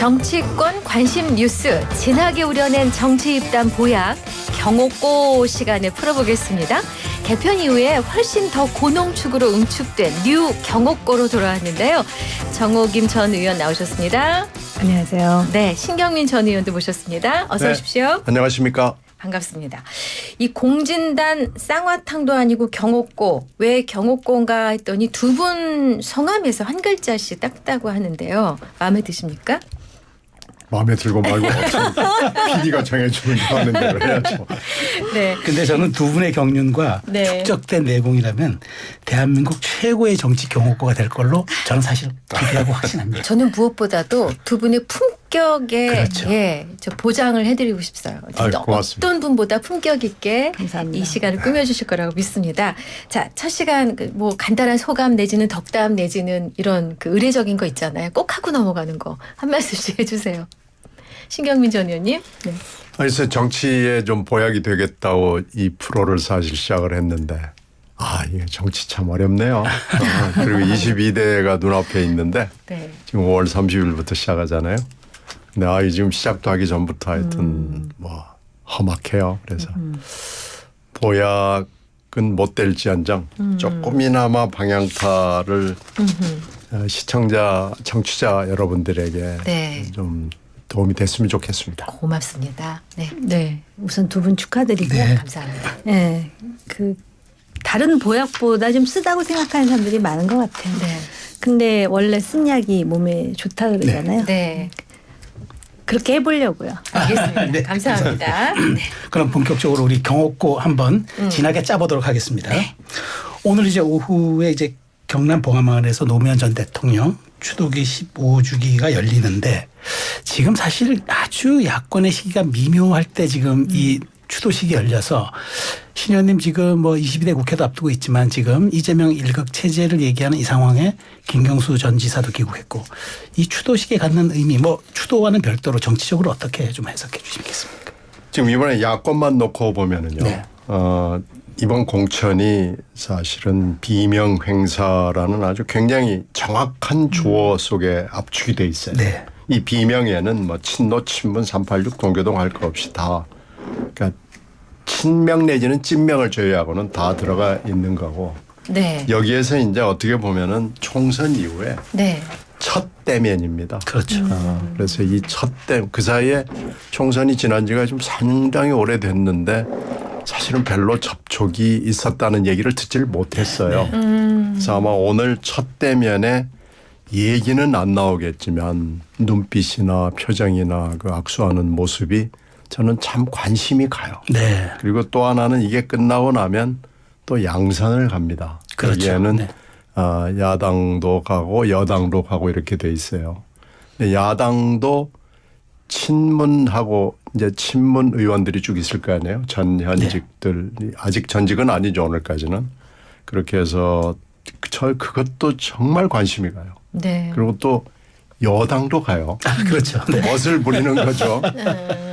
정치권 관심 뉴스 진하게 우려낸 정치 입단 보약 경옥고 시간을 풀어보겠습니다. 개편 이후에 훨씬 더 고농축으로 응축된 뉴 경옥고로 돌아왔는데요. 정호김 전 의원 나오셨습니다. 안녕하세요. 네, 신경민 전 의원도 모셨습니다. 어서 네, 오십시오. 안녕하십니까. 반갑습니다. 이 공진단 쌍화탕도 아니고 경옥고, 왜 경옥고인가 했더니 두 분 성함에서 한 글자씩 땄다고 하는데요. 마음에 드십니까? 마음에 들고 말고 없습니다. PD가 정해주는 거 하는 대로 해야죠. 네. 근데 저는 두 분의 경륜과 네. 축적된 내공이라면 대한민국 최고의 정치 경옥고가 될 걸로 저는 사실 기대하고 확신합니다. 저는 무엇보다도 두 분의 품격에 그렇죠. 저 보장을 해드리고 싶어요. 아유, 고맙습니다. 어떤 분보다 품격 있게 감사합니다. 이 시간을 꾸며주실 거라고 믿습니다. 자, 첫 시간 뭐 간단한 소감 내지는 덕담 내지는 이런 그 의례적인 거 있잖아요. 꼭 하고 넘어가는 거 한 말씀씩 해주세요. 신경민 전 의원님. 네. 그래서 정치에 좀 보약이 되겠다고 이 프로를 사실 시작을 했는데 이게 정치 참 어렵네요. 그리고 22대가 눈앞에 있는데 네. 지금 5월 30일부터 시작하잖아요. 근데 지금 시작도 하기 전부터 하여튼 뭐 험악해요. 그래서 보약은 못 될지언정 조금이나마 방향타를 시청자, 청취자 여러분들에게 네. 좀 도움이 됐으면 좋겠습니다. 고맙습니다. 네. 네, 우선 두 분 축하드리고, 네. 감사합니다. 네, 그 다른 보약보다 좀 쓰다고 생각하는 사람들이 많은 것 같아요. 네. 근데 원래 쓴 약이 몸에 좋다 그러잖아요. 네. 그렇게 해보려고요. 알겠습니다. 네, 감사합니다. 네. 그럼 본격적으로 우리 경옥고 한번 진하게 짜보도록 하겠습니다. 네. 오늘 이제 오후에 이제 경남 봉화마을에서 노무현 전 대통령 추도기 15주기가 열리는데 지금 사실 아주 야권의 시기가 미묘할 때 지금 이 추도식이 열려서 신 의원님 지금 뭐 22대 국회도 앞두고 있지만 지금 이재명 일극 체제를 얘기하는 이 상황에 김경수 전 지사도 귀국했고 이 추도식에 갖는 의미 뭐 추도와는 별도로 정치적으로 어떻게 좀 해석해 주시겠습니까? 지금 이번에 야권만 놓고 보면은요. 네. 이번 공천이 사실은 비명 행사라는 아주 굉장히 정확한 주어 속에 압축이 돼 있어요. 네. 이 비명에는 뭐 친노, 친문, 386 동교동 할 것 없이 다 그러니까 친명 내지는 찐명을 제외하고는 다 들어가 있는 거고 네. 여기에서 이제 어떻게 보면은 총선 이후에 네. 첫 대면입니다. 그렇죠. 그래서 이 첫 그 사이에 총선이 지난 지가 좀 상당히 오래됐는데 사실은 별로 접촉이 있었다는 얘기를 듣지를 못했어요. 그래서 아마 오늘 첫 대면에 얘기는 안 나오겠지만 눈빛이나 표정이나 그 악수하는 모습이 저는 참 관심이 가요. 네. 그리고 또 하나는 이게 끝나고 나면 또 양산을 갑니다. 그렇죠. 여기에는 네. 야당도 가고 여당도 가고 이렇게 돼 있어요. 근데 야당도 친문하고 이제 친문 의원들이 쭉 있을 거 아니에요. 전 현직들 아직 전직은 아니죠 오늘까지는. 그렇게 해서 그것도 정말 관심이 가요. 네. 그리고 또 여당도 가요. 그렇죠. 네. 멋을 부리는 거죠.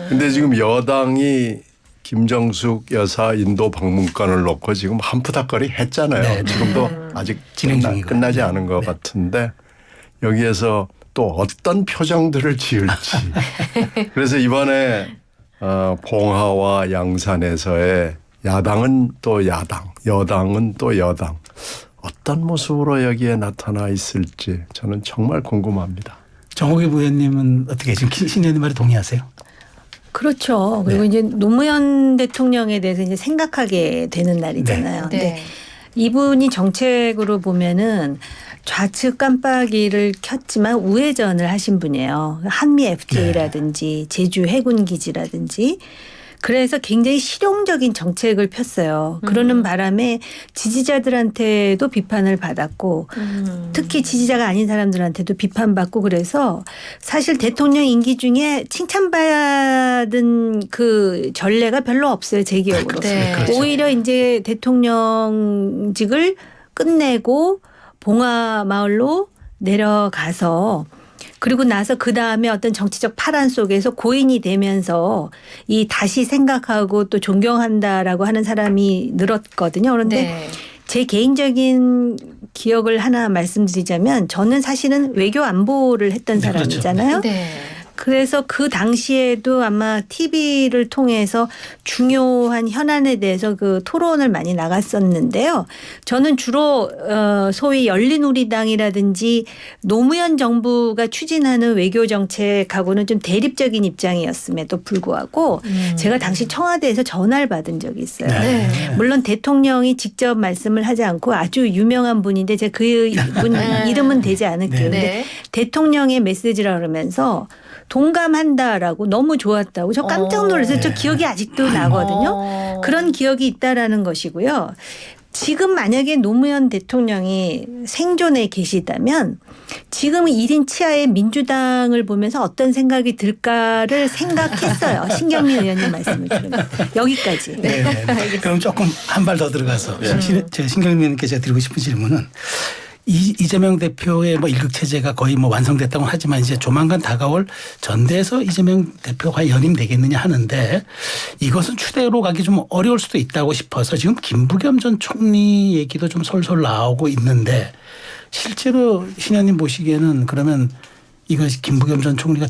근데 지금 여당이 김정숙 여사 인도 방문권을 놓고 지금 한푸닥거리 했잖아요. 네, 네. 지금도 아직 진행 중이고요. 끝나지 않은 것 같은데 여기에서 또 어떤 표정들을 지을지. 그래서 이번에 봉화와 양산에서의 야당은 또 야당, 여당은 또 여당. 어떤 모습으로 여기에 나타나 있을지 저는 정말 궁금합니다. 정호기 부회장님은 어떻게 지금 신 의원님 말에 동의하세요? 그렇죠. 그리고 네. 이제 노무현 대통령에 대해서 이제 생각하게 되는 날이잖아요. 네. 근데 이분이 정책으로 보면은 좌측 깜빡이를 켰지만 우회전을 하신 분이에요. 한미 FTA라든지 제주 해군 기지라든지 그래서 굉장히 실용적인 정책을 폈어요. 그러는 바람에 지지자들한테도 비판을 받았고 특히 지지자가 아닌 사람들한테도 비판받고 그래서 사실 대통령 임기 중에 칭찬받은 그 전례가 별로 없어요. 제 기억으로. 네. 그렇죠. 오히려 이제 대통령직을 끝내고 봉화 마을로 내려가서 그리고 나서 그 다음에 어떤 정치적 파란 속에서 고인이 되면서 이 다시 생각하고 또 존경한다라고 하는 사람이 늘었거든요. 그런데 네. 제 개인적인 기억을 하나 말씀드리자면 저는 사실은 외교 안보를 했던 네, 그렇죠. 사람이잖아요. 네. 그래서 그 당시에도 아마 TV를 통해서 중요한 현안에 대해서 그 토론을 많이 나갔었는데요. 저는 주로 소위 열린우리당이라든지 노무현 정부가 추진하는 외교 정책하고는 좀 대립적인 입장이었음에도 불구하고 제가 당시 청와대에서 전화를 받은 적이 있어요. 네. 물론 대통령이 직접 말씀을 하지 않고 아주 유명한 분인데 제가 그분 이름은 되지 않을게요. 네. 근데 대통령의 메시지라 그러면서 동감한다라고 너무 좋았다고 저 깜짝 놀라서 저 기억이 아직도 나거든요. 그런 기억이 있다라는 것이고요. 지금 만약에 노무현 대통령이 생존에 계시다면 지금 1인 치하의 민주당을 보면서 어떤 생각이 들까를 생각했어요. 신경민 의원님 말씀을 들으면. 여기까지. 네. 그럼 조금 한 발 더 들어가서 신경민 의원님께 제가 드리고 싶은 질문은 이재명 대표의 뭐 일극 체제가 거의 뭐 완성됐다고 하지만 이제 조만간 다가올 전대에서 이재명 대표가 연임되겠느냐 하는데 이것은 추대로 가기 좀 어려울 수도 있다고 싶어서 지금 김부겸 전 총리 얘기도 좀 솔솔 나오고 있는데 실제로 신 의원님 보시기에는 그러면 이거 김부겸 전 총리가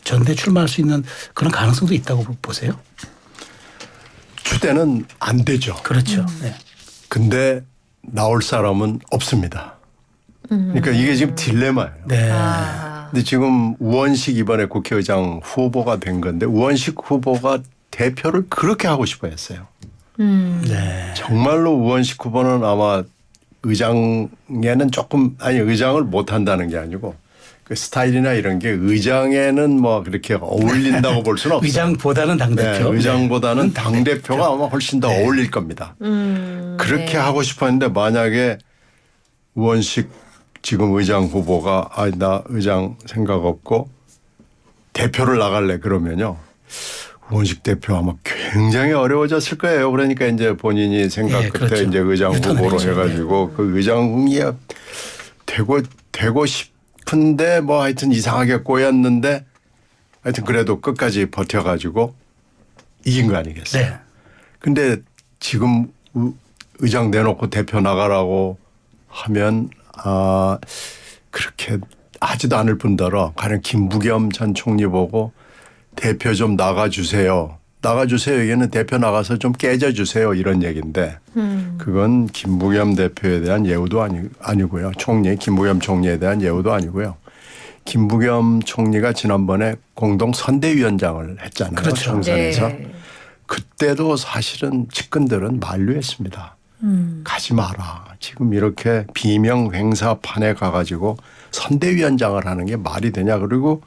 전대 출마할 수 있는 그런 가능성도 있다고 보세요? 추대는 안 되죠. 그렇죠. 네. 근데 나올 사람은 없습니다. 그러니까 이게 지금 딜레마예요. 네. 근데 지금 우원식 이번에 국회의장 후보가 된 건데 우원식 후보가 대표를 그렇게 하고 싶어 했어요. 네. 정말로 우원식 후보는 아마 의장에는 의장을 못 한다는 게 아니고 그 스타일이나 이런 게 의장에는 뭐 그렇게 어울린다고 볼 수는 없어요. 의장보다는 당대표. 네, 의장보다는 당대표가 아마 훨씬 더 어울릴 겁니다. 그렇게 하고 싶었는데 만약에 우원식 지금 의장 후보가 나 의장 생각 없고 대표를 나갈래 그러면요. 우원식 대표 아마 굉장히 어려워졌을 거예요. 그러니까 이제 본인이 생각 끝에 그렇죠. 이제 의장 후보로 유턴을 해가지고 그 의장이 되고 싶은데 뭐 하여튼 이상하게 꼬였는데 하여튼 그래도 끝까지 버텨가지고 이긴 거 아니겠어요. 네. 근데 지금 의장 내놓고 대표 나가라고 하면 그렇게 하지도 않을 뿐더러 가령 김부겸 전 총리 보고 대표 좀 나가주세요. 얘기는 대표 나가서 좀 깨져주세요. 이런 얘기인데 그건 김부겸 대표에 대한 예우도 아니고요. 김부겸 총리에 대한 예우도 아니고요. 김부겸 총리가 지난번에 공동 선대위원장을 했잖아요. 그렇죠. 총선에서. 네. 그때도 사실은 측근들은 만류했습니다. 가지 마라. 지금 이렇게 비명 행사판에 가가지고 선대위원장을 하는 게 말이 되냐. 그리고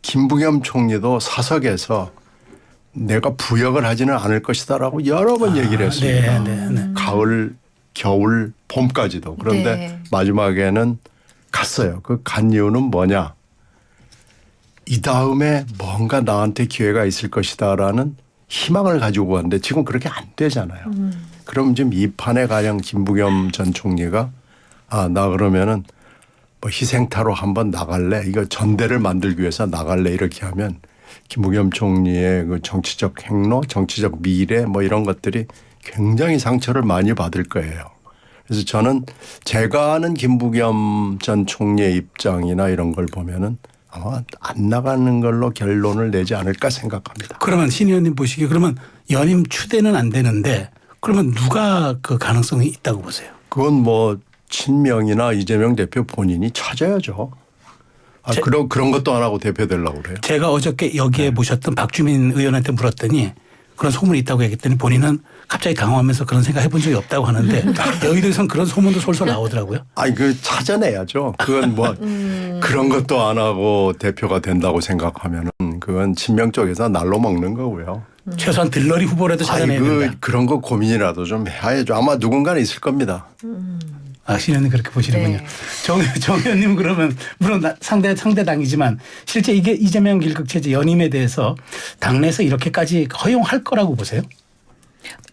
김부겸 총리도 사석에서 내가 부역을 하지는 않을 것이다라고 여러 번 얘기를 했습니다. 네. 가을, 겨울, 봄까지도. 그런데 네. 마지막에는 갔어요. 그 간 이유는 뭐냐. 이 다음에 뭔가 나한테 기회가 있을 것이다라는 희망을 가지고 왔는데 지금 그렇게 안 되잖아요. 그럼 지금 이 판에 가령 김부겸 전 총리가 나 그러면은 뭐 희생타로 한번 나갈래. 이거 전대를 만들기 위해서 나갈래. 이렇게 하면 김부겸 총리의 그 정치적 행로, 정치적 미래 뭐 이런 것들이 굉장히 상처를 많이 받을 거예요. 그래서 저는 제가 아는 김부겸 전 총리의 입장이나 이런 걸 보면은 아마 안 나가는 걸로 결론을 내지 않을까 생각합니다. 그러면 신 의원님 보시기에 그러면 연임 추대는 안 되는데 그러면 누가 그 가능성이 있다고 보세요? 그건 뭐 친명이나 이재명 대표 본인이 찾아야죠. 그런 것도 안 하고 대표 되려고 그래요. 제가 어저께 여기에 모셨던 박주민 의원한테 물었더니 그런 소문이 있다고 얘기했더니 본인은 갑자기 당황하면서 그런 생각 해본 적이 없다고 하는데 여의도에서는 그런 소문도 솔솔 나오더라고요. 찾아내야죠. 그건 뭐 그런 것도 안 하고 대표가 된다고 생각하면은 그건 친명 쪽에서 날로 먹는 거고요. 최소한 들러리 후보라도 찾아내야 된다. 그런 거 고민이라도 좀 해야죠. 아마 누군가는 있을 겁니다. 신 의원님 그렇게 보시는군요. 네. 정 의원님은 그러면 물론 상대당이지만 실제 이게 이재명 길극체제 연임에 대해서 당내에서 이렇게까지 허용할 거라고 보세요?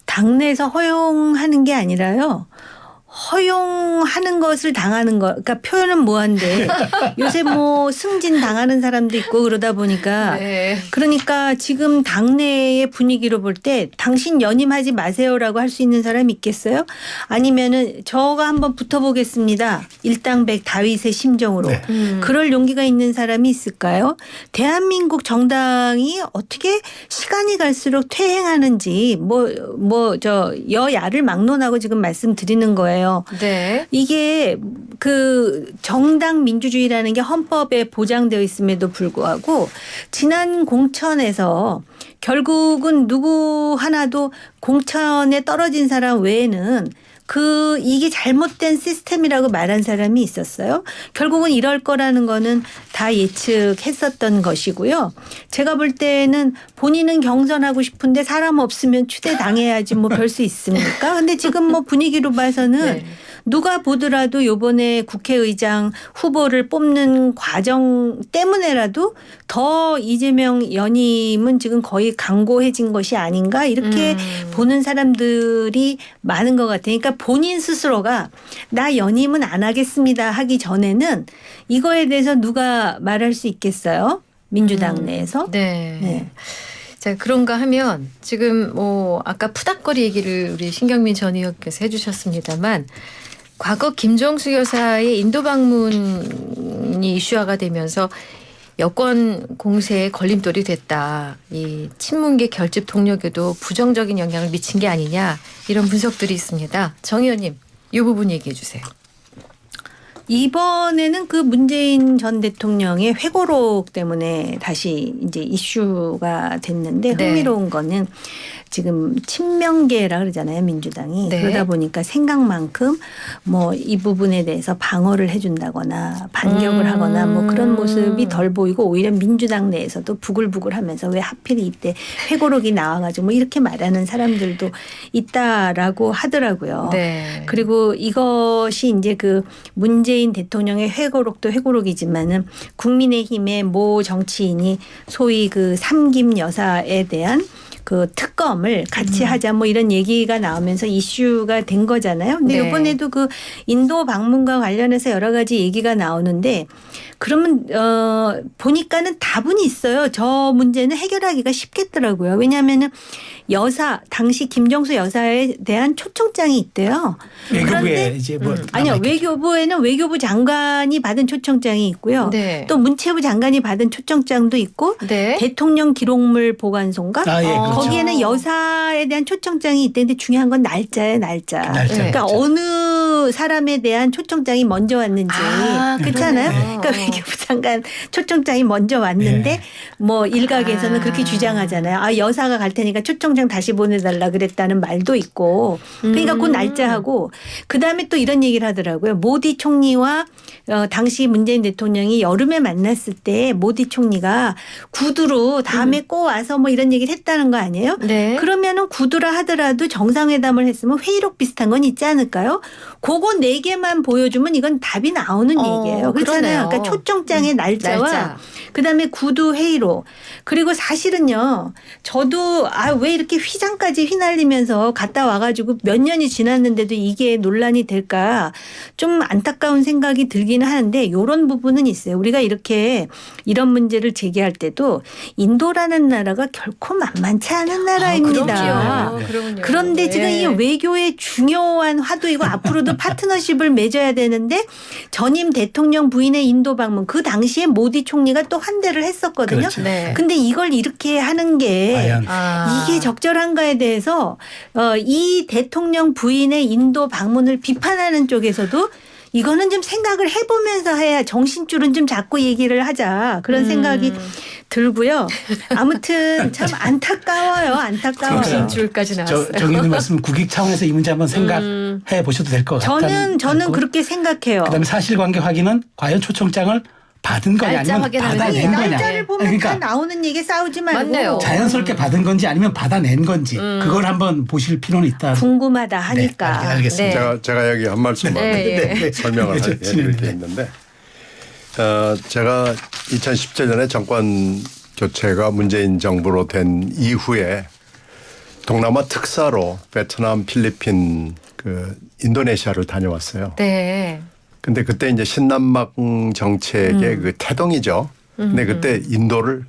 당내에서 허용하는 게 아니라요. 허용하는 것을 당하는 거, 그러니까 표현은 뭐한데 요새 뭐 승진 당하는 사람도 있고 그러다 보니까 네. 그러니까 지금 당내의 분위기로 볼 때 당신 연임하지 마세요라고 할 수 있는 사람이 있겠어요? 아니면은 저가 한번 붙어보겠습니다. 일당백 다윗의 심정으로. 네. 그럴 용기가 있는 사람이 있을까요? 대한민국 정당이 어떻게 시간이 갈수록 퇴행하는지 저 여야를 막론하고 지금 말씀드리는 거예요. 네. 이게 그 정당 민주주의라는 게 헌법에 보장되어 있음에도 불구하고 지난 공천에서 결국은 누구 하나도 공천에 떨어진 사람 외에는 이게 잘못된 시스템이라고 말한 사람이 있었어요. 결국은 이럴 거라는 거는 다 예측했었던 것이고요. 제가 볼 때는 본인은 경선하고 싶은데 사람 없으면 추대당해야지 뭐 별 수 있습니까? 근데 지금 뭐 분위기로 봐서는 네. 누가 보더라도 요번에 국회의장 후보를 뽑는 과정 때문에라도 더 이재명 연임은 지금 거의 강고해진 것이 아닌가 이렇게 보는 사람들이 많은 것 같아요. 그러니까 본인 스스로가 나 연임은 안 하겠습니다 하기 전에는 이거에 대해서 누가 말할 수 있겠어요? 민주당 내에서. 네. 네. 자, 그런가 하면 지금 뭐 아까 푸닥거리 얘기를 우리 신경민 전 의원께서 해주셨습니다만 과거 김정수 여사의 인도 방문이 이슈화가 되면서 여권 공세에 걸림돌이 됐다. 이 친문계 결집 동력에도 부정적인 영향을 미친 게 아니냐 이런 분석들이 있습니다. 정 의원님, 이 부분 얘기해 주세요. 이번에는 그 문재인 전 대통령의 회고록 때문에 다시 이제 이슈가 됐는데 네. 흥미로운 거는 지금 친명계라 그러잖아요, 민주당이. 네. 그러다 보니까 생각만큼 뭐 이 부분에 대해서 방어를 해준다거나 반격을 하거나 뭐 그런 모습이 덜 보이고 오히려 민주당 내에서도 부글부글하면서 왜 하필 이때 회고록이 나와가지고 뭐 이렇게 말하는 사람들도 있다라고 하더라고요. 네. 그리고 이것이 이제 그 문재인 대통령의 회고록도 회고록이지만은 국민의힘의 모 정치인이 소위 그 삼김 여사에 대한 그 특검을 같이 하자 뭐 이런 얘기가 나오면서 이슈가 된 거잖아요. 근데 네. 이번에도 그 인도 방문과 관련해서 여러 가지 얘기가 나오는데 그러면 보니까는 다분히 있어요. 저 문제는 해결하기가 쉽겠더라고요. 왜냐하면은 당시 김정수 여사에 대한 초청장이 있대요. 외교부에 이제 뭐 아니요. 남아있겠죠. 외교부에는 외교부 장관이 받은 초청장이 있고요. 네. 또 문체부 장관이 받은 초청장도 있고 네. 대통령 기록물 보관소인가? 아, 예, 그렇죠. 거기에는 여사에 대한 초청장이 있대는데 중요한 건 날짜예요, 날짜. 날짜. 그러니까 그렇죠. 어느 사람에 대한 초청장이 먼저 왔는지. 아, 그렇잖아요. 그러네요. 그러니까 외교부 장관 초청장이 먼저 왔는데 네. 뭐 일각에서는 아. 그렇게 주장하잖아요. 아, 여사가 갈 테니까 초청장 다시 보내달라 그랬다는 말도 있고. 그러니까 그 날짜하고 그다음에 또 이런 얘기를 하더라고요. 모디 총리와 당시 문재인 대통령이 여름에 만났을 때 모디 총리가 구두로 다음에 꼭 와서 뭐 이런 얘기를 했다는 거 아니에요? 네. 그러면은 구두라 하더라도 정상회담을 했으면 회의록 비슷한 건 있지 않을까요? 그거 4개만 보여주면 이건 답이 나오는 얘기예요. 그러네요. 그렇잖아요. 그러니까 초청장의 날짜와 날짜. 그다음에 구두 회의록. 그리고 사실은요. 저도 왜 이렇게 휘장까지 휘날리면서 갔다 와가지고 몇 년이 지났는데도 이게 논란이 될까 좀 안타까운 생각이 들기는 하는데 이런 부분은 있어요. 우리가 이렇게 이런 문제를 제기할 때도 인도라는 나라가 결코 만만치 않은 나라입니다. 그럼요. 그런데 네. 지금 이 외교의 중요한 화두이고 앞으로도 파트너십을 맺어야 되는데 전임 대통령 부인의 인도 방문 그 당시에 모디 총리가 또 환대를 했었거든요. 그렇죠. 네. 근데 이걸 이렇게 하는 게 과연 이게 적절한가에 대해서 이 대통령 부인의 인도 방문을 비판하는 쪽에서도 이거는 좀 생각을 해보면서 해야 정신줄은 좀 잡고 얘기를 하자 그런 생각이 들고요. 아무튼 참 안타까워요. 안타까워요. 정신줄까지 나왔어요. 정의님 말씀 국익 차원에서 이 문제 한번 생각해 보셔도 될 것 같아요. 저는 그렇게 생각해요. 그다음에 사실관계 확인은 과연 초청장을 받은 거냐 날짜 아니면 확인하면 받아낸 됩니다. 거냐. 날짜를 보면 그러니까 다 나오는 얘기 싸우지 말고 맞네요. 자연스럽게 받은 건지 아니면 받아낸 건지 그걸 한번 보실 필요는 있다. 궁금하다 하니까. 네, 알겠습니다. 네. 제가 여기 한 말씀만 네. 설명을 네, 해드릴 게 있는데 제가 2017년에 정권 교체가 문재인 정부로 된 이후에 동남아 특사로 베트남, 필리핀 그 인도네시아를 다녀왔어요. 네. 근데 그때 이제 신남방 정책의 그 태동이죠. 근데 그때 인도를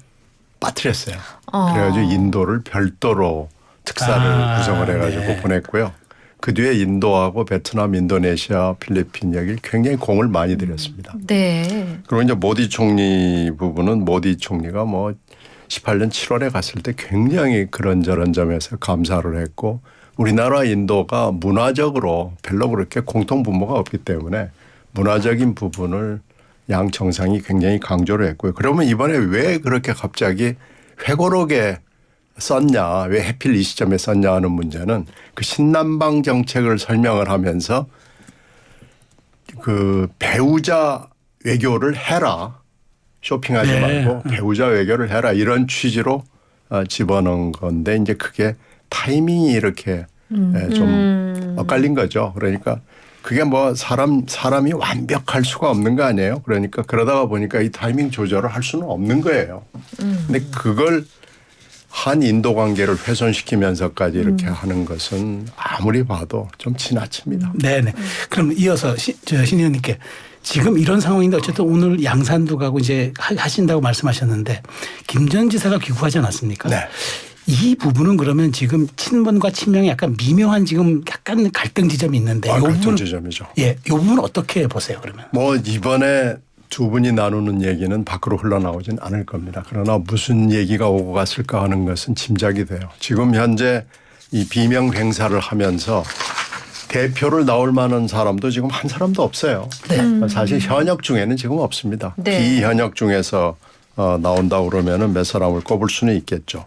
빠뜨렸어요. 그래가지고 인도를 별도로 특사를 구성을 해가지고 네. 보냈고요. 그 뒤에 인도하고 베트남, 인도네시아, 필리핀 여기 굉장히 공을 많이 들였습니다. 네. 그리고 이제 모디 총리 부분은 모디 총리가 뭐 18년 7월에 갔을 때 굉장히 그런저런 점에서 감사를 했고 우리나라 인도가 문화적으로 별로 그렇게 공통분모가 없기 때문에 문화적인 부분을 양 정상이 굉장히 강조를 했고요. 그러면 이번에 왜 그렇게 갑자기 회고록에 썼냐, 왜 하필 이 시점에 썼냐 하는 문제는 그 신남방 정책을 설명을 하면서 그 배우자 외교를 해라. 쇼핑하지 네. 말고 배우자 외교를 해라. 이런 취지로 집어넣은 건데 이제 그게 타이밍이 이렇게 좀 엇갈린 거죠. 그러니까 그게 뭐 사람이 완벽할 수가 없는 거 아니에요. 그러니까 그러다가 보니까 이 타이밍 조절을 할 수는 없는 거예요. 근데 그걸 한 인도 관계를 훼손시키면서까지 이렇게 하는 것은 아무리 봐도 좀 지나칩니다. 네네. 그럼 이어서 신 의원님께 지금 이런 상황인데 어쨌든 오늘 양산도 가고 이제 하신다고 말씀하셨는데 김 전 지사가 귀국하지 않았습니까? 네. 이 부분은 그러면 지금 친문과 친명이 약간 미묘한 지금 약간 갈등 지점이 있는데 이 갈등 부분 지점이죠. 예, 이 부분 어떻게 보세요 그러면? 뭐 이번에 두 분이 나누는 얘기는 밖으로 흘러나오진 않을 겁니다. 그러나 무슨 얘기가 오고 갔을까 하는 것은 짐작이 돼요. 지금 현재 이 비명 행사를 하면서 대표를 나올 만한 사람도 지금 한 사람도 없어요. 사실 현역 중에는 지금 없습니다. 네. 비현역 중에서 나온다고 그러면은 몇 사람을 꼽을 수는 있겠죠.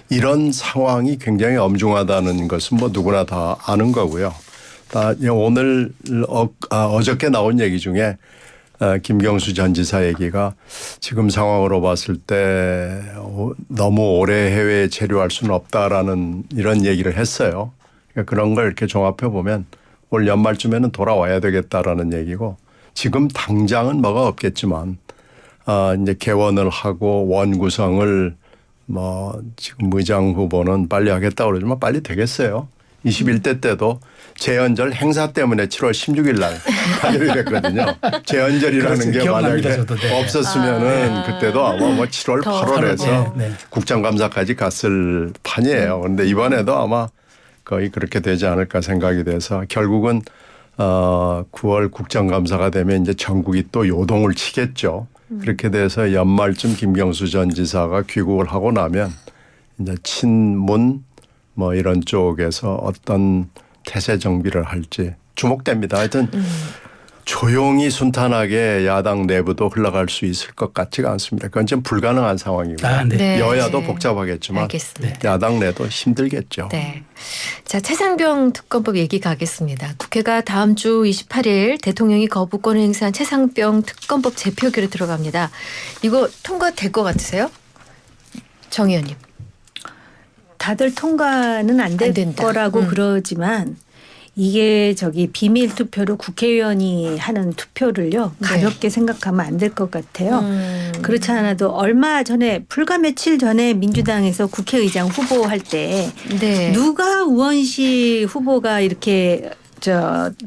이런 상황이 굉장히 엄중하다는 것은 뭐 누구나 다 아는 거고요. 오늘 어저께 나온 얘기 중에 김경수 전 지사 얘기가 지금 상황으로 봤을 때 너무 오래 해외에 체류할 수는 없다라는 이런 얘기를 했어요. 그러니까 그런 걸 이렇게 종합해 보면 올 연말쯤에는 돌아와야 되겠다라는 얘기고 지금 당장은 뭐가 없겠지만 이제 개원을 하고 원 구성을 뭐 지금 의장 후보는 빨리 하겠다고 그러지만 빨리 되겠어요. 21대 때도 재연절 행사 때문에 7월 16일 날 가결이 됐거든요. 재연절이라는 그렇죠. 게 기억납니다, 만약에 저도. 네. 없었으면은 그때도 아마 뭐 7월, 더 8월에서 네, 네. 국정감사까지 갔을 판이에요. 그런데 이번에도 아마 거의 그렇게 되지 않을까 생각이 돼서 결국은 9월 국정감사가 되면 이제 전국이 또 요동을 치겠죠. 그렇게 돼서 연말쯤 김경수 전 지사가 귀국을 하고 나면 이제 친문 뭐 이런 쪽에서 어떤 태세 정비를 할지 주목됩니다. 하여튼 조용히 순탄하게 야당 내부도 흘러갈 수 있을 것 같지가 않습니다. 그건 좀 불가능한 상황이고요. 아, 네. 네. 여야도 복잡하겠지만 알겠습니다. 야당 내도 힘들겠죠. 네. 자, 최상병 특검법 얘기 가겠습니다. 국회가 다음 주 28일 대통령이 거부권을 행사한 최상병 특검법 재표결에 들어갑니다. 이거 통과될 것 같으세요? 정 의원님. 다들 통과는 안 될 안 된다. 거라고 그러지만 이게 비밀 투표로 국회의원이 하는 투표를요 네. 가볍게 생각하면 안 될 것 같아요. 그렇지 않아도 얼마 전에 불과 며칠 전에 민주당에서 국회의장 후보할 때 네. 누가 우원식 후보가 이렇게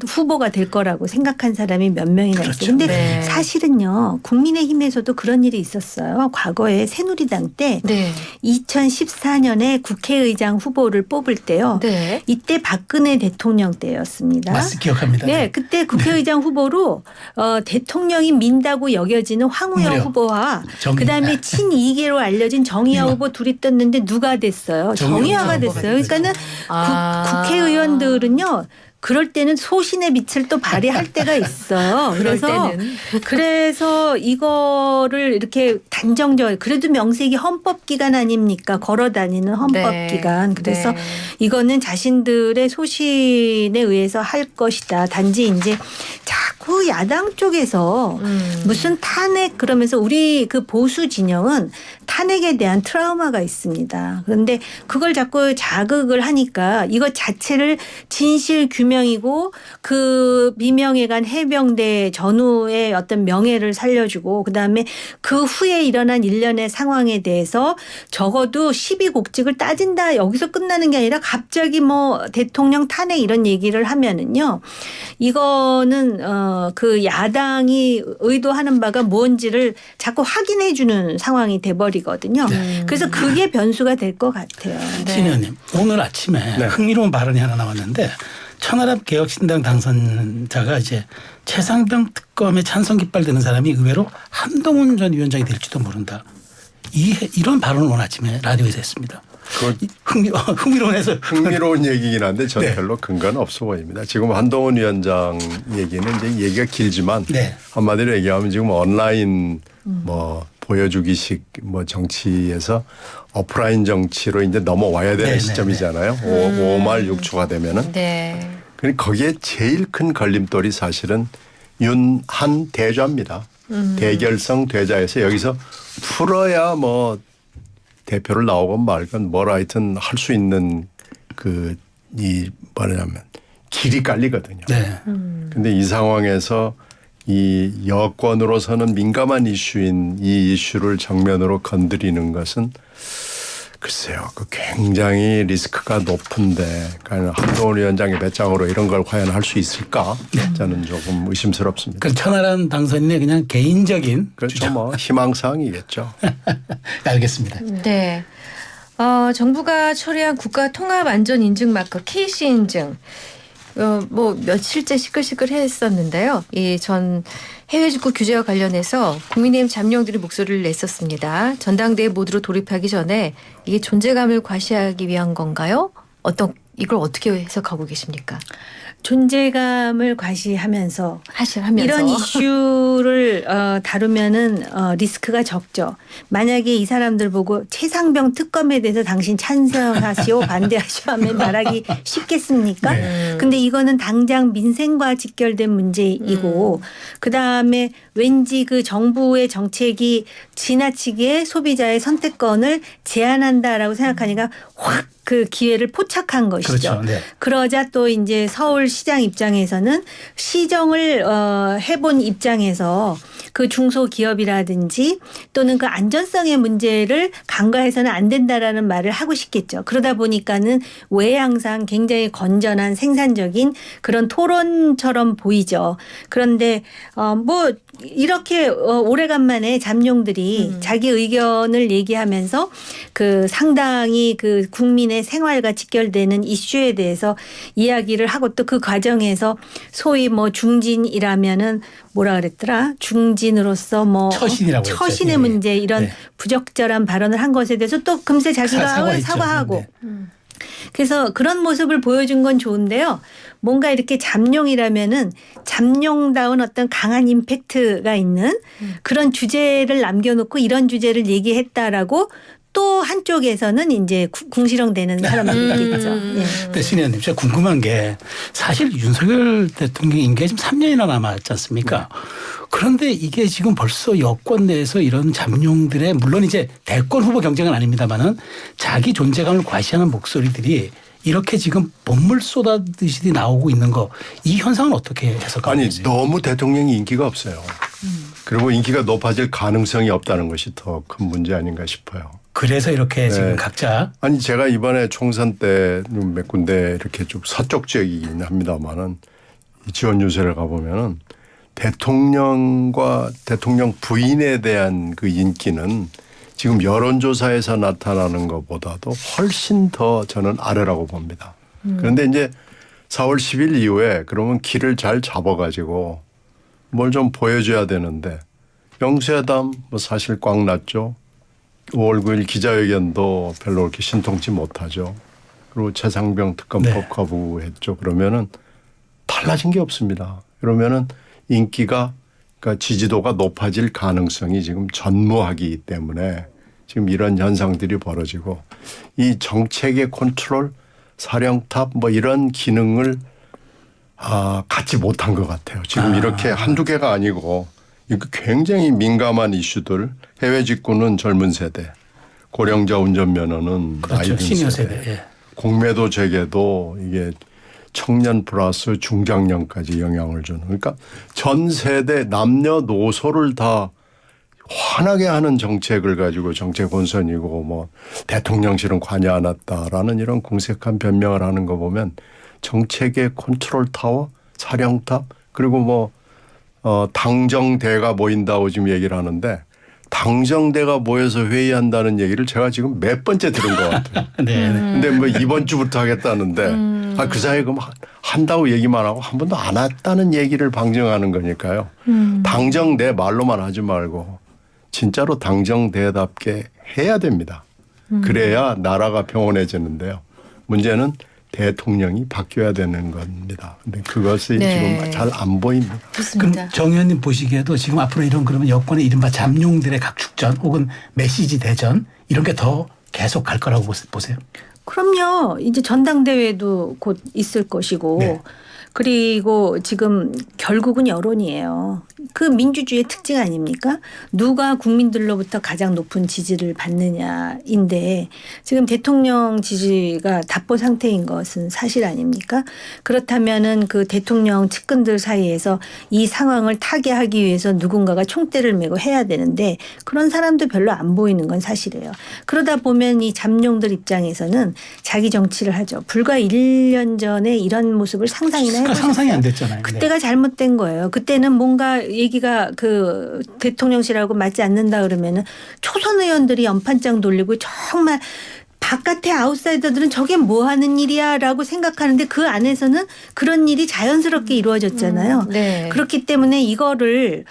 후보가 될 거라고 생각한 사람이 몇 명이나 있어요. 그렇죠. 근데 네. 사실은요. 국민의힘에서도 그런 일이 있었어요. 과거에 새누리당 때 네. 2014년에 국회의장 후보를 뽑을 때요. 네. 이때 박근혜 대통령 때였습니다. 맞습니다. 기억합니다. 네, 그때 국회의장 후보로 대통령이 민다고 여겨지는 황우영 황우영. 후보와 정의. 그다음에 친이계로 알려진 정의화 이거. 후보 둘이 떴는데 누가 됐어요? 정의화가 후보가 됐어요. 그러니까는 국회의원들은요. 그럴 때는 소신의 빛을 또 발휘할 때가 있어요. 그럴 그래서 때는. 그래서 이거를 이렇게 단정적 그래도 명색이 헌법기관 아닙니까? 걸어다니는 헌법기관. 네. 그래서 네. 이거는 자신들의 소신에 의해서 할 것이다. 단지 이제 자꾸 자꾸 야당 쪽에서 무슨 탄핵 그러면서 우리 그 보수 진영은 탄핵에 대한 트라우마가 있습니다. 그런데 그걸 자꾸 자극을 하니까 이것 자체를 진실 규명이고 그 미명예간 해병대 전후의 어떤 명예를 살려주고 그다음에 그 후에 일어난 일련의 상황에 대해서 적어도 시비곡직을 따진다 여기서 끝나는 게 아니라 갑자기 뭐 대통령 탄핵 이런 얘기를 하면은요. 이거는 그 야당이 의도하는 바가 뭔지를 자꾸 확인해 주는 상황이 돼 버리거든요. 그래서 그게 변수가 될 것 같아요. 신 의원님 오늘 아침에 네. 흥미로운 발언이 하나 나왔는데 천하람 개혁신당 당선자가 이제 최상병 특검에 찬성 깃발 드는 사람이 의외로 한동훈 전 위원장이 될지도 모른다. 이런 발언을 오늘 아침에 라디오에서 했습니다. 흥미로운 해서 흥미로운 얘기긴 한데 저는 네. 별로 근거는 없어 보입니다. 지금 한동훈 위원장 얘기는 이제 얘기가 길지만 네. 한마디로 얘기하면 지금 온라인 뭐 보여주기식 뭐 정치에서 오프라인 정치로 이제 넘어와야 되는 네, 시점이잖아요. 5말 6초가 되면은. 네. 그러니까 거기에 제일 큰 걸림돌이 사실은 윤한 대좌입니다. 대결성 대좌에서 여기서 풀어야 뭐 대표를 나오건 말건 뭘 하여튼 할 수 있는 뭐냐면 길이 깔리거든요. 네. 근데 이 상황에서 이 여권으로서는 민감한 이슈인 이 이슈를 정면으로 건드리는 것은 글쎄요, 그 굉장히 리스크가 높은데, 그러니까 한동훈 위원장의 배짱으로 이런 걸 과연 할 수 있을까? 저는 조금 의심스럽습니다. 그 천하람 당선인의 그냥 개인적인 그렇죠, 주장. 뭐 희망사항이겠죠. 알겠습니다. 네. 정부가 처리한 국가 통합 안전 인증 마크 KC 인증. 뭐 며칠째 시끌시끌했었는데요. 이 전 해외 직구 규제와 관련해서 국민의힘 잠룡들이 목소리를 냈었습니다. 전당대회 모드로 돌입하기 전에 이게 존재감을 과시하기 위한 건가요? 이걸 어떻게 해석하고 계십니까? 존재감을 과시하면서 하면서 이런 이슈를 다루면은 리스크가 적죠. 만약에 이 사람들 보고 최상병 특검에 대해서 당신 찬성하시오 반대하시오 하면 말하기 쉽겠습니까? 근데 이거는 당장 민생과 직결된 문제이고 그다음에 왠지 그 정부의 정책이 지나치게 소비자의 선택권을 제한한다라고 생각하니까 확 그 기회를 포착한 것이죠. 그렇죠. 네. 그러자 또 이제 서울시장 입장에서는 시정을 해본 입장에서 그 중소기업이라든지 또는 그 안전성의 문제를 간과해서는 안 된다라는 말을 하고 싶겠죠. 그러다 보니까는 외양상 굉장히 건전한 생산적인 그런 토론처럼 보이죠. 그런데 뭐 이렇게 오래간만에 잠룡들이 자기 의견을 얘기하면서 그 상당히 그 국민의 생활과 직결되는 이슈에 대해서 이야기를 하고 또 그 과정에서 소위 뭐 중진이라면은 뭐라 그랬더라? 중진으로서 뭐 처신이라고 했죠. 처신의 예. 문제 이런 네. 부적절한 발언을 한 것에 대해서 또 금세 자기가 사과했죠. 사과하고 네. 그래서 그런 모습을 보여준 건 좋은데요. 뭔가 이렇게 잠룡이라면은 잠룡다운 어떤 강한 임팩트가 있는 그런 주제를 남겨놓고 이런 주제를 얘기했다라고 또 한쪽에서는 이제 궁시렁대는 사람들이 있겠죠. 예. 근데 신 의원님 제가 궁금한 게 사실 윤석열 대통령 임기가 지금 3년이나 남았지 않습니까? 그런데 이게 지금 벌써 여권 내에서 이런 잠룡들의 물론 이제 대권 후보 경쟁은 아닙니다만은 자기 존재감을 과시하는 목소리들이 이렇게 지금 본물 쏟아듯이 나오고 있는 거 이 현상은 어떻게 해석하고 아니 계세요? 너무 대통령이 인기가 없어요. 그리고 인기가 높아질 가능성이 없다는 것이 더 큰 문제 아닌가 싶어요. 그래서 이렇게 지금 네. 각자 아니 제가 이번에 총선 때 몇 군데 이렇게 좀 서쪽 지역이긴 합니다만은 지원 유세를 가보면은 대통령과 대통령 부인에 대한 그 인기는 지금 여론조사에서 나타나는 것보다도 훨씬 더 저는 아래라고 봅니다. 그런데 이제 4월 10일 이후에 그러면 길을 잘 잡아가지고 뭘 좀 보여줘야 되는데 영수회담 뭐 사실 꽉 났죠. 5월 9일 기자회견도 별로 그렇게 신통치 못하죠. 그리고 최상병 특검법 네. 거부했죠. 그러면은 달라진 게 없습니다. 그러면은 인기가 그러니까 지지도가 높아질 가능성이 지금 전무하기 때문에 지금 이런 현상들이 벌어지고 이 정책의 컨트롤, 사령탑 뭐 이런 기능을 갖지 못한 것 같아요. 지금 이렇게 한두 개가 아니고 이거 굉장히 민감한 이슈들. 해외 직구는 젊은 세대, 고령자 운전면허는 그렇죠. 나이 든 시니어 세대, 세대. 예. 공매도 재개도 이게 청년 플러스 중장년까지 영향을 주는. 그러니까 전 세대 남녀노소를 다 화나게 하는 정책을 가지고 정책 혼선이고 뭐 대통령실은 관여 안 했다라는 이런 공색한 변명을 하는 거 보면 정책의 컨트롤 타워, 사령탑 그리고 뭐 당정대가 모인다고 지금 얘기를 하는데 당정대가 모여서 회의한다는 얘기를 제가 지금 몇 번째 들은 것 같아요. 네. 근데 뭐 이번 주부터 하겠다는데 그 사이에 그럼 한다고 얘기만 하고 한 번도 안 했다는 얘기를 방증하는 거니까요. 당정대 말로만 하지 말고 진짜로 당정대답게 해야 됩니다. 그래야 나라가 평온해지는데요. 문제는 대통령이 바뀌어야 되는 겁니다. 근데 그것이 네. 지금 잘 안 보입니다. 좋습니다. 그럼 정 의원님 보시기에도 지금 앞으로 이런 그러면 여권의 이른바 잠룡들의 각축전 혹은 메시지 대전 이런 게 더 계속 갈 거라고 보세요? 그럼요. 이제 전당대회도 곧 있을 것이고 네. 그리고 지금 결국은 여론이에요. 그 민주주의의 특징 아닙니까? 누가 국민들로부터 가장 높은 지지를 받느냐인데 지금 대통령 지지가 답보 상태인 것은 사실 아닙니까? 그렇다면은 그 대통령 측근들 사이에서 이 상황을 타개하기 위해서 누군가가 총대를 메고 해야 되는데 그런 사람도 별로 안 보이는 건 사실이에요. 그러다 보면 이 잠룡들 입장에서는 자기 정치를 하죠. 불과 1년 전에 이런 모습을 상상이나 그러니까 상상이 안 됐잖아요. 그때가 잘못된 거예요. 그때는 뭔가 얘기가 그 대통령실하고 맞지 않는다 그러면은 초선 의원들이 연판장 돌리고 정말 바깥의 아웃사이더들은 저게 뭐 하는 일이야라고 생각하는데 그 안에서는 그런 일이 자연스럽게 이루어졌잖아요. 네. 그렇기 때문에 이거를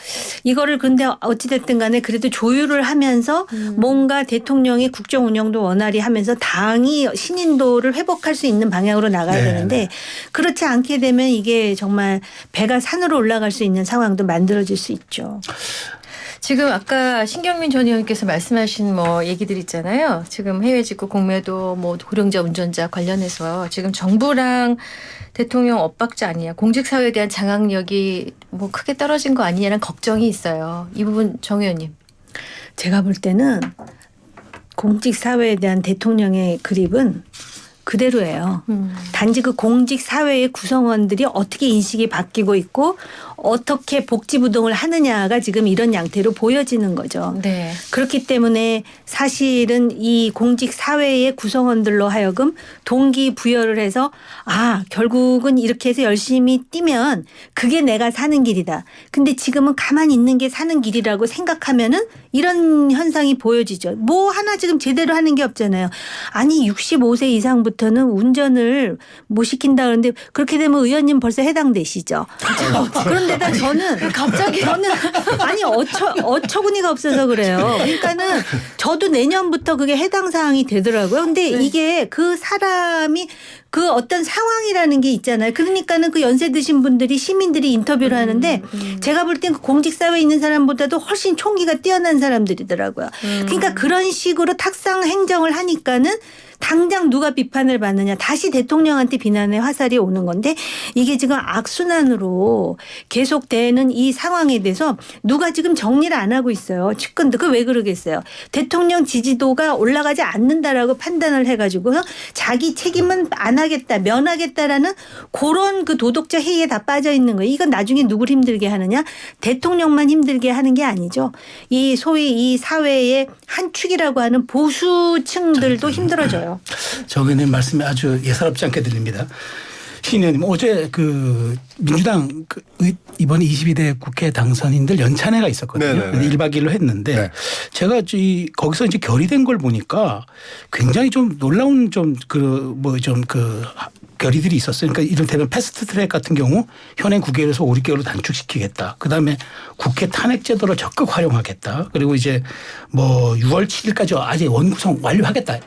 근데 어찌됐든 간에 그래도 조율을 하면서 뭔가 대통령이 국정 운영도 원활히 하면서 당이 신인도를 회복할 수 있는 방향으로 나가야 네, 되는데 그렇지 않게 되면 이게 정말 배가 산으로 올라갈 수 있는 상황도 만들어질 수 있죠. 지금 아까 신경민 전 의원께서 말씀하신 뭐 얘기들 있잖아요. 지금 해외 직구 공매도 뭐 고령자 운전자 관련해서 지금 정부랑 대통령 엇박자 아니냐. 공직사회에 대한 장악력이 뭐 크게 떨어진 거 아니냐는 걱정이 있어요. 이 부분 정 의원님. 제가 볼 때는 공직사회에 대한 대통령의 그립은 그대로예요. 단지 그 공직사회의 구성원들이 어떻게 인식이 바뀌고 있고 어떻게 복지부동을 하느냐가 지금 이런 양태로 보여지는 거죠. 네. 그렇기 때문에 사실은 이 공직사회의 구성원들로 하여금 동기부여를 해서 결국은 이렇게 해서 열심히 뛰면 그게 내가 사는 길이다. 근데 지금은 가만히 있는 게 사는 길이라고 생각하면은 이런 현상이 보여지죠. 뭐 하나 지금 제대로 하는 게 없잖아요. 아니 65세 이상부터는 운전을 못 시킨다 그러는데 그렇게 되면 의원님 벌써 해당되시죠. 그런데다 저는 아니 어처구니가 없어서 그래요. 그러니까는 저도 내년부터 그게 해당 사항이 되더라고요. 근데 이게 그 사람이 그 어떤 상황이라는 게 있잖아요. 그러니까는 그 연세 드신 분들이 시민들이 인터뷰를 하는데 제가 볼 땐 그 공직사회에 있는 사람보다도 훨씬 총기가 뛰어난 사람들이더라고요. 그러니까 그런 식으로 탁상 행정을 하니까는 당장 누가 비판을 받느냐. 다시 대통령한테 비난의 화살이 오는 건데 이게 지금 악순환으로 계속되는 이 상황에 대해서 누가 지금 정리를 안 하고 있어요. 측근들. 그 왜 그러겠어요. 대통령 지지도가 올라가지 않는다라고 판단을 해가지고 자기 책임은 안 하겠다. 면하겠다라는 그런 그 도덕적 해이에 다 빠져 있는 거예요. 이건 나중에 누굴 힘들게 하느냐. 대통령만 힘들게 하는 게 아니죠. 이 소위 이 사회의 한 축이라고 하는 보수층들도 힘들어져요. 정 의원님 말씀이 아주 예사롭지 않게 들립니다. 신 의원님 어제 그 민주당 이번에 22대 국회 당선인들 연찬회가 있었거든요. 네네네. 1박 2일로 했는데 네. 제가 거기서 이제 결의된 걸 보니까 굉장히 좀 놀라운 결의들이 있었어요. 그러니까 이를테면 패스트 트랙 같은 경우 현행 9개월에서 5, 6개월로 단축시키겠다. 그다음에 국회 탄핵 제도를 적극 활용하겠다. 그리고 이제 뭐 6월 7일까지 아직 원구성 완료하겠다.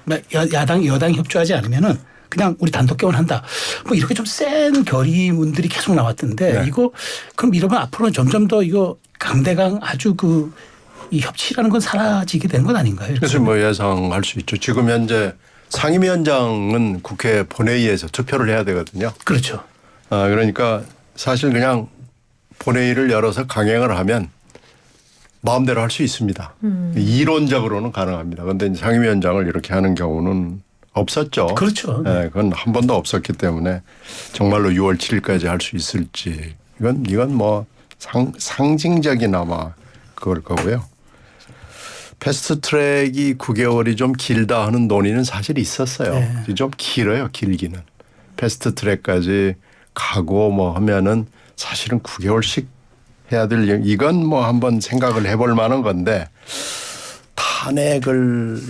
야당 여당이 협조하지 않으면은 그냥 우리 단독 개원한다. 뭐 이렇게 좀 센 결의문들이 계속 나왔던데 이거 그럼 이러면 앞으로는 점점 더 이거 강대강 아주 이 협치라는 건 사라지게 되는 건 아닌가요? 그래서 뭐 예상할 수 있죠. 지금 현재 상임위원장은 국회 본회의에서 투표를 해야 되거든요. 그렇죠. 그러니까 사실 그냥 본회의를 열어서 강행을 하면 마음대로 할 수 있습니다. 이론적으로는 가능합니다. 그런데 상임위원장을 이렇게 하는 경우는 없었죠. 그렇죠. 네, 그건 한 번도 없었기 때문에 정말로 6월 7일까지 할 수 있을지 이건 뭐 상징적이나마 그걸 거고요. 패스트트랙이 9개월이 좀 길다 하는 논의는 사실 있었어요. 네. 좀 길어요. 길기는. 패스트트랙까지 가고 뭐 하면은 사실은 9개월씩 해야 될 이건 뭐 한번 생각을 해볼 만한 건데 탄핵을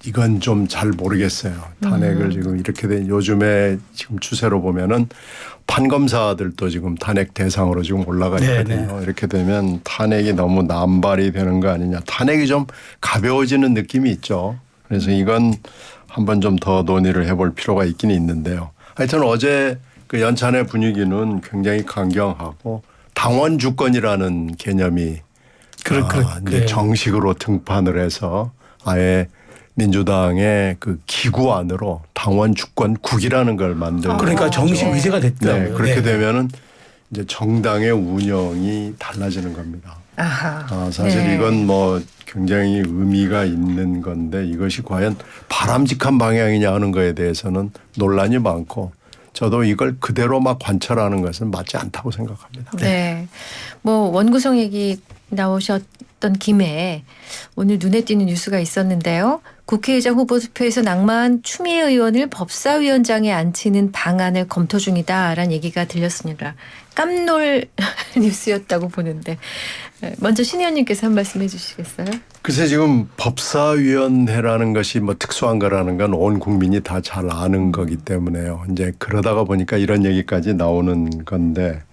이건 좀 잘 모르겠어요. 탄핵을 지금 이렇게 된 요즘에 지금 추세로 보면은 판검사들도 지금 탄핵 대상으로 지금 올라가 있거든요. 네네. 이렇게 되면 탄핵이 너무 남발이 되는 거 아니냐. 탄핵이 좀 가벼워지는 느낌이 있죠. 그래서 이건 한번 좀 더 논의를 해볼 필요가 있긴 있는데요. 하여튼 어제 그 연찬의 분위기는 굉장히 강경하고 당원 주권이라는 개념이 이제 정식으로 등판을 해서 아예 민주당의 그 기구 안으로 당원 주권국이라는 걸 만들고 그러니까 정식 의제가 됐더라고요. 네, 그렇게 네. 되면은 이제 정당의 운영이 달라지는 겁니다. 아하. 사실 네. 이건 뭐 굉장히 의미가 있는 건데 이것이 과연 바람직한 방향이냐 하는 거에 대해서는 논란이 많고 저도 이걸 그대로 막 관철하는 것은 맞지 않다고 생각합니다. 네. 뭐 원구성 얘기 나오셨던 김에 오늘 눈에 띄는 뉴스가 있었는데요. 국회의장 후보 투표에서 낙마한 추미애 의원을 법사위원장에 앉히는 방안을 검토 중이다라는 얘기가 들렸습니다. 깜놀 뉴스였다고 보는데 먼저 신 의원님께서 한 말씀 해주시겠어요? 글쎄 지금 법사위원회라는 것이 뭐 특수한 거라는 건 온 국민이 다 잘 아는 거기 때문에요. 이제 그러다가 보니까 이런 얘기까지 나오는 건데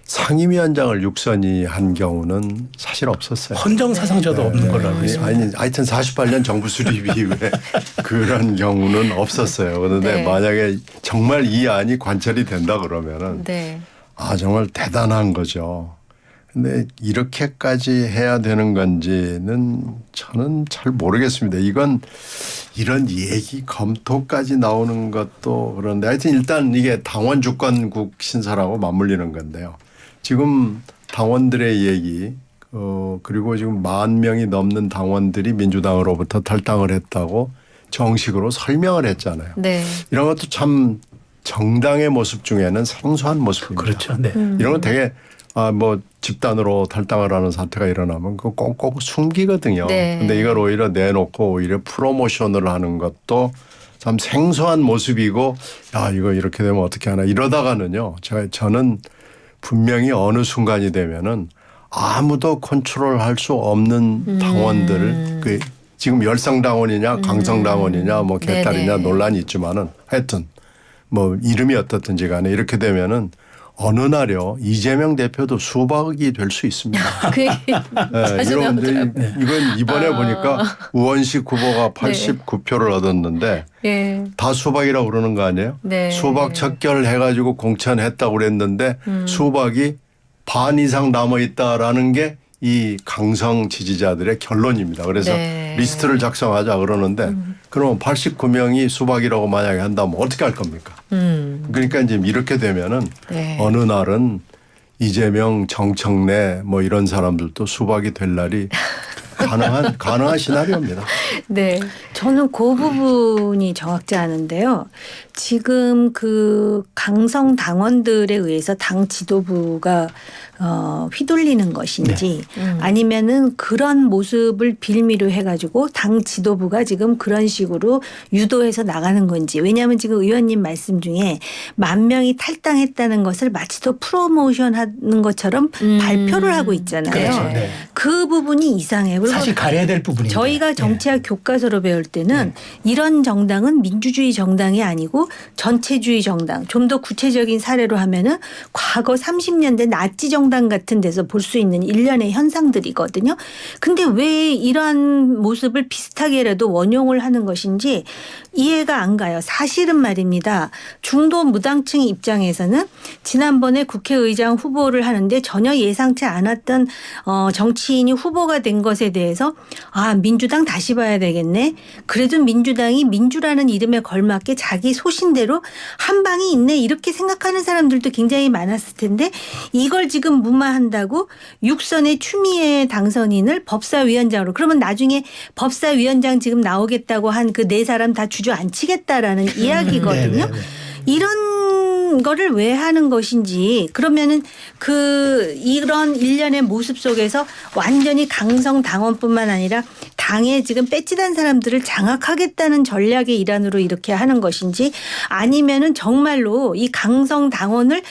상임위원장을 육선이 한 경우는 사실 없었어요. 헌정사상자도 없는 걸로 알고 있습니다. 아니 하여튼 48년 정부 수립 이후에 그런 경우는 없었어요. 그런데 네. 만약에 정말 이 안이 관철이 된다 그러면은 네. 정말 대단한 거죠. 근데 이렇게까지 해야 되는 건지는 저는 잘 모르겠습니다. 이건 이런 얘기 검토까지 나오는 것도 그런데 하여튼 일단 이게 당원 주권국 신설하고 맞물리는 건데요. 지금 당원들의 얘기 그리고 지금 10,000명이 넘는 당원들이 민주당으로부터 탈당을 했다고 정식으로 설명을 했잖아요. 네. 이런 것도 참 정당의 모습 중에는 생소한 모습입니다. 그렇죠. 네. 이런 건 되게 뭐 집단으로 탈당을 하는 사태가 일어나면 그거 꽁꽁 숨기거든요. 네. 근데 이걸 오히려 내놓고 오히려 프로모션을 하는 것도 참 생소한 모습이고 이거 이렇게 되면 어떻게 하나 이러다가는요. 저는 분명히 어느 순간이 되면은 아무도 컨트롤할 수 없는 당원들 그 지금 열성당원이냐 강성당원이냐 뭐 개딸이냐 네네. 논란이 있지만은 하여튼 뭐 이름이 어떻든지 간에 이렇게 되면은 어느 날요 이재명 대표도 수박이 될 수 있습니다. 그 얘기 자주 나오더라고요. 이건 이번에 보니까 우원식 후보가 89표를 얻었는데 예. 다 수박이라고 그러는 거 아니에요? 네. 수박 척결해가지고 공천했다고 그랬는데 수박이 반 이상 남아있다라는 게 이 강성 지지자들의 결론입니다. 그래서 네. 리스트를 작성하자 그러는데 그러면 89명이 수박이라고 만약에 한다면 어떻게 할 겁니까? 그러니까 이제 이렇게 되면은 네. 어느 날은 이재명, 정청래 뭐 이런 사람들도 수박이 될 날이 가능한 시나리오입니다. 네. 저는 그 부분이 정확지 않은데요. 지금 그 강성 당원들에 의해서 당 지도부가 휘둘리는 것인지 아니면은 그런 모습을 빌미로 해가지고 당 지도부가 지금 그런 식으로 유도해서 나가는 건지. 왜냐하면 지금 의원님 말씀 중에 10,000명이 탈당했다는 것을 마치 더 프로모션하는 것처럼 발표를 하고 있잖아요. 그렇죠. 네. 그 부분이 이상해요. 그리고 사실 가려야 될 부분인데. 저희가 정치학 교과서로 배울 때는 이런 정당은 민주주의 정당이 아니고 전체주의 정당. 좀 더 구체적인 사례로 하면은 과거 30년대 나치 정당 같은 데서 볼 수 있는 일련의 현상들이거든요. 근데 왜 이러한 모습을 비슷하게라도 원용을 하는 것인지 이해가 안 가요. 사실은 말입니다. 중도 무당층 입장에서는 지난번에 국회의장 후보를 하는데 전혀 예상치 않았던 정치인이 후보가 된 것에 대해서 민주당 다시 봐야 되겠네. 그래도 민주당이 민주라는 이름에 걸맞게 자기 소신 보신 대로 한 방이 있네 이렇게 생각하는 사람들도 굉장히 많았을 텐데 이걸 지금 무마한다고 육선의 추미애 당선인을 법사위원장으로 그러면 나중에 법사위원장 지금 나오겠다고 한 그 네 사람 다 주저앉히겠다라는 이야기거든요. 네네네. 이런 거를 왜 하는 것인지 그러면은 이런 일련의 모습 속에서 완전히 강성 당원뿐만 아니라 당에 지금 배치단 사람들을 장악하겠다는 전략의 일환으로 이렇게 하는 것인지 아니면은 정말로 이 강성 당원을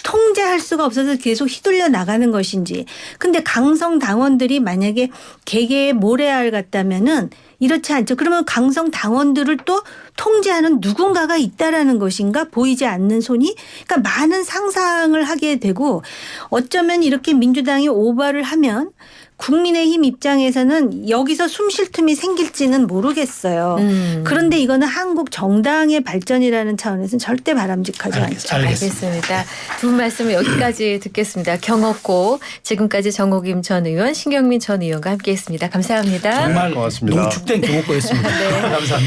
통제할 수가 없어서 계속 휘둘려 나가는 것인지. 근데 강성 당원들이 만약에 개개의 모래알 같다면은 이렇지 않죠. 그러면 강성 당원들을 또 통제하는 누군가가 있다라는 것인가 보이지 않는 손이 그러니까 많은 상상을 하게 되고 어쩌면 이렇게 민주당이 오바를 하면 국민의힘 입장에서는 여기서 숨 쉴 틈이 생길지는 모르겠어요. 그런데 이거는 한국 정당의 발전이라는 차원에서는 절대 바람직하지 않죠. 알겠습니다. 두 분 말씀을 여기까지 듣겠습니다. 경없고 지금까지 정호김 전 의원, 신경민 전 의원과 함께했습니다. 감사합니다. 정말 고맙습니다. 농축된 경호고였습니다. 감사합니다.